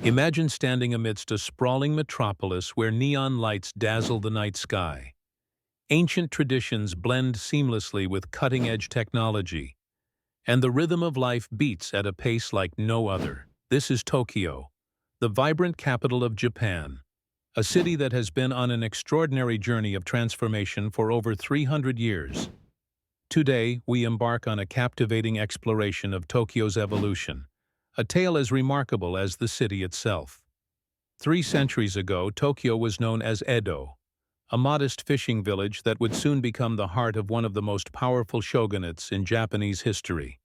Imagine standing amidst a sprawling metropolis where neon lights dazzle the night sky. Ancient traditions blend seamlessly with cutting-edge technology, and the rhythm of life beats at a pace like no other. This is Tokyo, the vibrant capital of Japan, a city that has been on an extraordinary journey of transformation for over 300 years. Today, we embark on a captivating exploration of Tokyo's evolution, a tale as remarkable as the city itself. 3 centuries ago, Tokyo was known as Edo, a modest fishing village that would soon become the heart of one of the most powerful shogunates in Japanese history.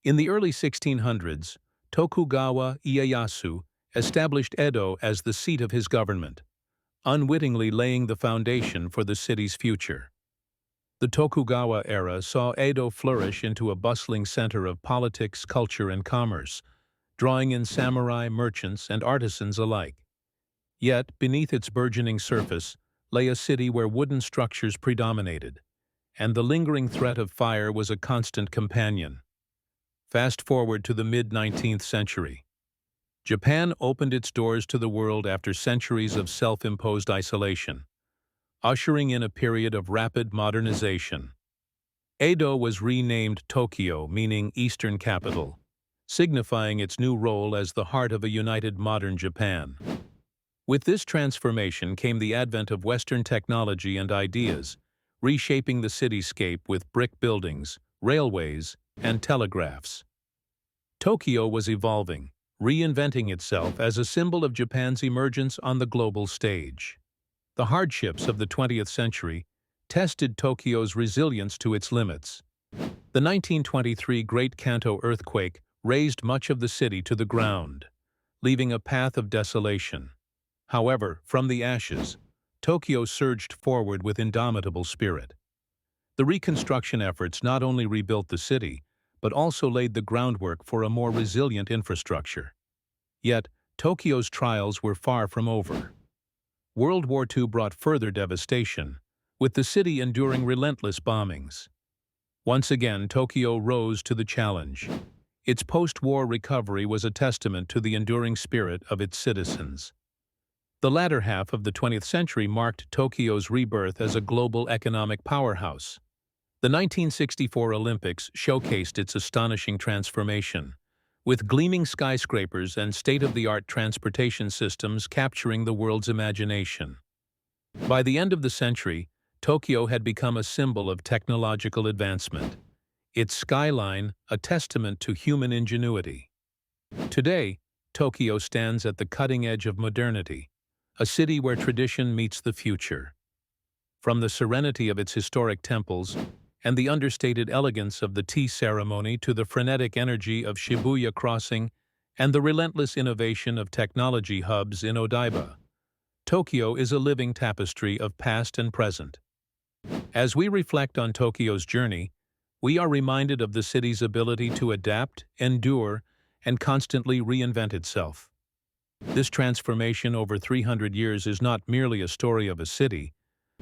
In the early 1600s, Tokugawa Ieyasu established Edo as the seat of his government, unwittingly laying the foundation for the city's future. The Tokugawa era saw Edo flourish into a bustling center of politics, culture, and commerce, drawing in samurai, merchants, and artisans alike. Yet, beneath its burgeoning surface, lay a city where wooden structures predominated, and the lingering threat of fire was a constant companion. Fast forward to the mid-19th century. Japan opened its doors to the world after centuries of self-imposed isolation, ushering in a period of rapid modernization. Edo was renamed Tokyo, meaning Eastern Capital, signifying its new role as the heart of a united modern Japan. With this transformation came the advent of Western technology and ideas, reshaping the cityscape with brick buildings, railways, and telegraphs. Tokyo was evolving, reinventing itself as a symbol of Japan's emergence on the global stage. The hardships of the 20th century tested Tokyo's resilience to its limits. The 1923 Great Kanto earthquake razed much of the city to the ground, leaving a path of desolation. However, from the ashes, Tokyo surged forward with indomitable spirit. The reconstruction efforts not only rebuilt the city, but also laid the groundwork for a more resilient infrastructure. Yet, Tokyo's trials were far from over. World War II brought further devastation, with the city enduring relentless bombings. Once again, Tokyo rose to the challenge. Its post-war recovery was a testament to the enduring spirit of its citizens. The latter half of the 20th century marked Tokyo's rebirth as a global economic powerhouse. The 1964 Olympics showcased its astonishing transformation, with gleaming skyscrapers and state-of-the-art transportation systems capturing the world's imagination. By the end of the century, Tokyo had become a symbol of technological advancement, its skyline a testament to human ingenuity. Today, Tokyo stands at the cutting edge of modernity, a city where tradition meets the future. From the serenity of its historic temples and the understated elegance of the tea ceremony to the frenetic energy of Shibuya Crossing and the relentless innovation of technology hubs in Odaiba, Tokyo is a living tapestry of past and present. As we reflect on Tokyo's journey, we are reminded of the city's ability to adapt, endure, and constantly reinvent itself. This transformation over 300 years is not merely a story of a city,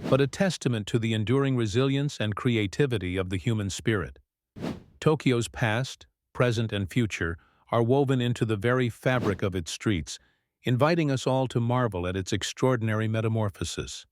but a testament to the enduring resilience and creativity of the human spirit. Tokyo's past, present, and future are woven into the very fabric of its streets, inviting us all to marvel at its extraordinary metamorphosis.